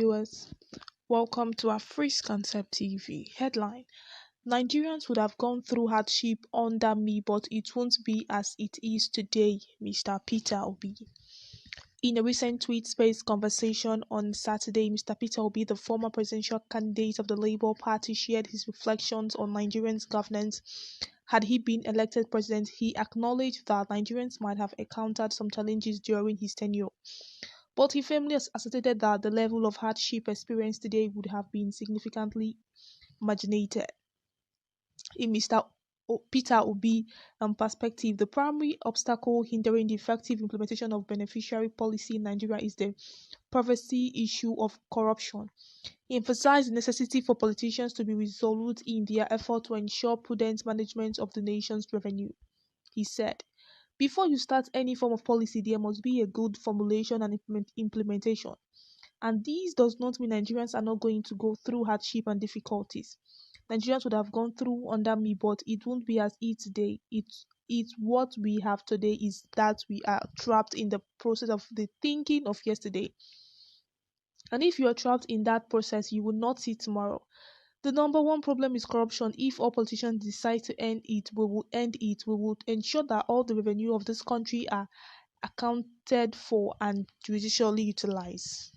viewers. Welcome to our Free Concept TV. Headline: Nigerians would have gone through hardship under me, but it won't be as it is today, Mr. Peter Obi. In a recent tweet-based conversation on Saturday, Mr. Peter Obi, the former presidential candidate of the Labour Party, shared his reflections on Nigerians' governance. Had he been elected president, he acknowledged that Nigerians might have encountered some challenges during his tenure. But he firmly asserted that the level of hardship experienced today would have been significantly marginated. In Mr. Peter Obi perspective, the primary obstacle hindering the effective implementation of beneficiary policy in Nigeria is the privacy issue of corruption. He emphasized the necessity for politicians to be resolute in their effort to ensure prudent management of the nation's revenue. He said, "Before you start any form of policy, there must be a good formulation and implementation. And this does not mean Nigerians are not going to go through hardship and difficulties. Nigerians would have gone through under me, but it won't be as it today. It's what we have today is that we are trapped in the process of the thinking of yesterday. And if you are trapped in that process, you will not see tomorrow. The number one problem is corruption. If all politicians decide to end it, we will end it. We will ensure that all the revenue of this country are accounted for and judicially utilized."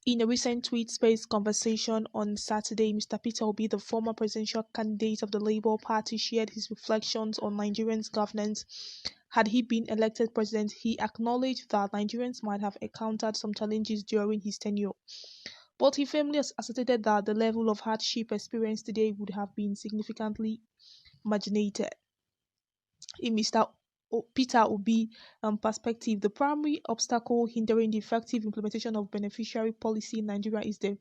In a recent tweet-based conversation on Saturday, Mr. Peter Obi, the former presidential candidate of the Labour Party, shared his reflections on Nigerians' governance. Had he been elected president, he acknowledged that Nigerians might have encountered some challenges during his tenure. But he firmly asserted that the level of hardship experienced today would have been significantly marginated. In Mr. Peter Obi perspective, the primary obstacle hindering the effective implementation of beneficiary policy in Nigeria is the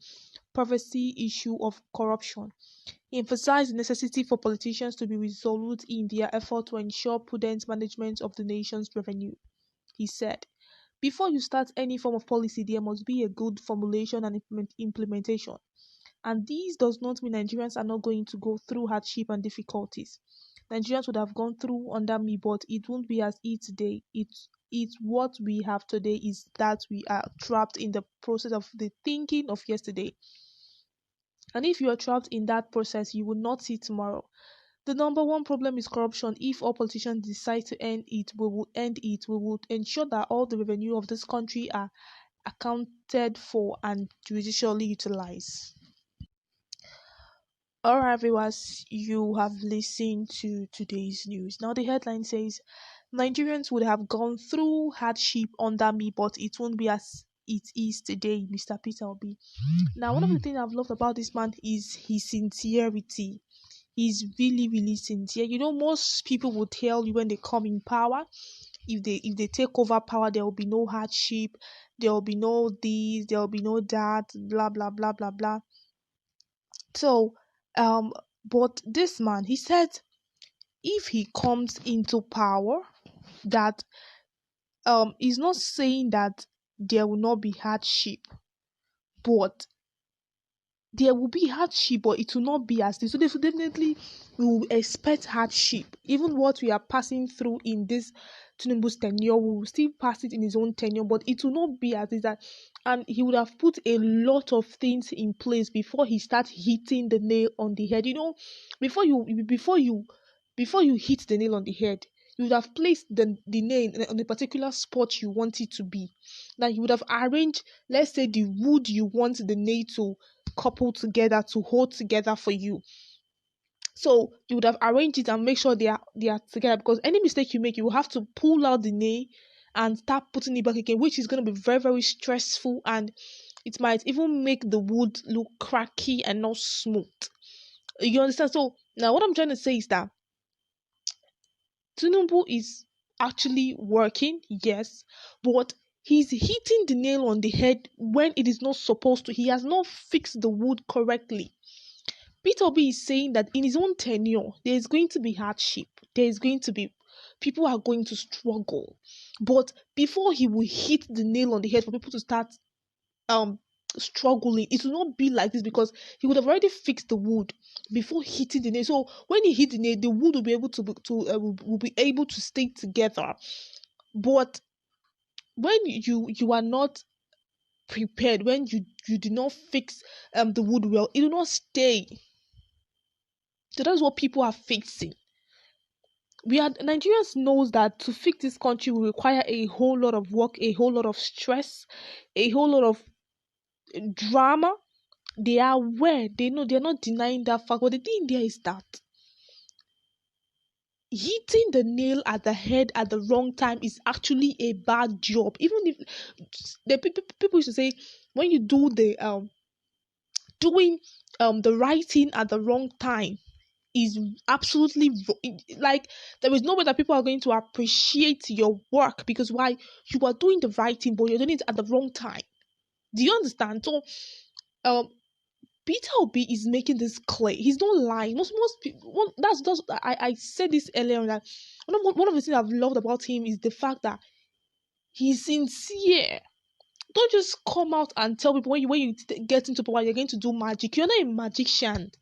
privacy issue of corruption. He emphasized the necessity for politicians to be resolute in their effort to ensure prudent management of the nation's revenue. He said, "Before you start any form of policy, there must be a good formulation and implementation. And this does not mean Nigerians are not going to go through hardship and difficulties. Nigerians would have gone through under me, but it won't be as it today. It's what we have today is that we are trapped in the process of the thinking of yesterday. And if you are trapped in that process, you will not see tomorrow. The number one problem is corruption. If all politicians decide to end it, we will end it. We will ensure that all the revenue of this country are accounted for and judicially utilized." Alright, viewers, you have listened to today's news. Now, the headline says Nigerians would have gone through hardship under me, but it won't be as it is today, Mr. Peter Obi. Now, one of the things I've loved about this man is his sincerity. He's really, really sincere. You know, most people will tell you when they come in power, if they take over power, there will be no hardship, there will be no this, there will be no that, blah blah blah blah blah. So, but this man, he said, if he comes into power, that he's not saying that there will not be hardship, but there will be hardship, but it will not be as this. So definitely we will expect hardship. Even what we are passing through in this Tinubu's tenure, we will still pass it in his own tenure, but it will not be as is that. And he would have put a lot of things in place before he starts hitting the nail on the head. You know, before you hit the nail on the head, you would have placed the nail on a particular spot you want it to be. That you would have arranged, let's say, the wood you want the nail to couple together, to hold together for you. So you would have arranged it and make sure they are together, because any mistake you make, you will have to pull out the nail and start putting it back again, which is going to be very, very stressful, and it might even make the wood look cracky and not smooth. You understand? So now what I'm trying to say is that Tinubu is actually working, yes, but he's hitting the nail on the head when it is not supposed to. He has not fixed the wood correctly. Peter Obi is saying that in his own tenure, there is going to be hardship. There is going to be, people are going to struggle. But before he will hit the nail on the head for people to start struggling, it will not be like this, because he would have already fixed the wood before hitting the nail. So when he hit the nail, the wood will be able will be able to stay together. But when you are not prepared, when you do not fix the wood well, it will not stay. So that's what people are fixing. Nigerians knows that to fix this country will require a whole lot of work, a whole lot of stress, a whole lot of drama. They are aware, they know, they're not denying that fact. But the thing there is that hitting the nail at the head at the wrong time is actually a bad job. Even if the people used to say, when you do the doing the right thing at the wrong time is absolutely like, there is no way that people are going to appreciate your work, because why? You are doing the right thing but you're doing it at the wrong time. Do you understand? So um Peter Obi is making this clear. He's not lying. Most people. That's I said this earlier on, that one of the things I've loved about him is the fact that he's sincere. Don't just come out and tell people when you get into power you're going to do magic. You're not a magician.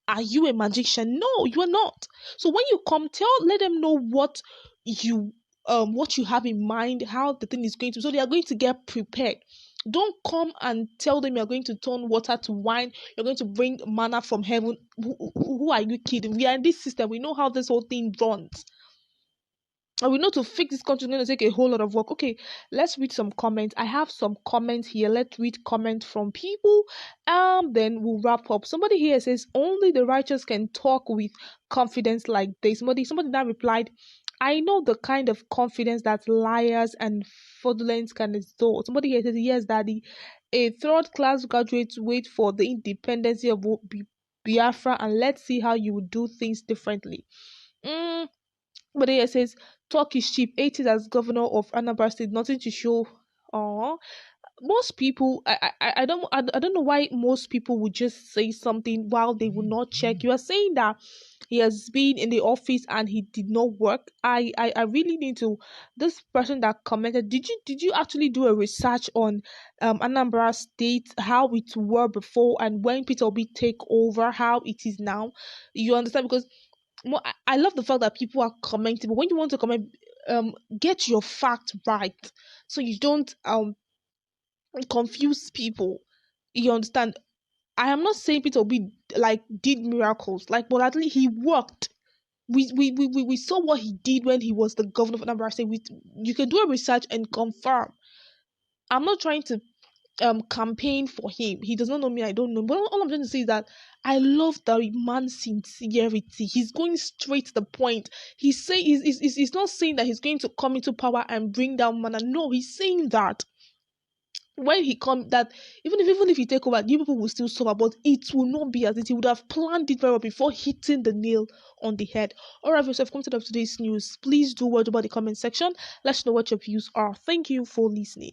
Are you a magician? No, you are not. So when you come, let them know what you have in mind, how the thing is going to, so they are going to get prepared. Don't come and tell them you're going to turn water to wine, you're going to bring manna from heaven. Who are you kidding? We are in this system, we know how this whole thing runs. And we know to fix this country is going to take a whole lot of work. Okay, let's read some comments. I have some comments here. Let's read comments from people. Then we'll wrap up. Somebody here says only the righteous can talk with confidence like this. Somebody that replied, I know the kind of confidence that liars and fraudulence can exalt. Somebody here says, yes, daddy. A third class graduate wait for the independence of Biafra, and let's see how you would do things differently. But here says, talk is cheap. 80s as governor of Anambra State, nothing to show. Oh, most people, I don't know why most people would just say something while they would not check. You are saying that he has been in the office and he did not work. I really need to. This person that commented, did you actually do a research on Anambra State, how it were before and when Peter Obi take over, how it is now? You understand? Because I love the fact that people are commenting, but when you want to comment, get your fact right, so you don't confuse people. You understand? I am not saying Peter Obi like did miracles, like, but at least he worked. We saw what he did when he was the governor of Anambra State. You can do a research and confirm. I'm not trying to campaign for him. He does not know me, I don't know. But all I'm trying to say is that I love the man's sincerity. He's going straight to the point. He's not saying that he's going to come into power and bring down manna. No, he's saying that when he come, that even if he take over, you people will still suffer, but it will not be as it. He would have planned it very well before hitting the nail on the head. Alright, if you've come to today's news, please do watch about the comment section. Let us know what your views are. Thank you for listening.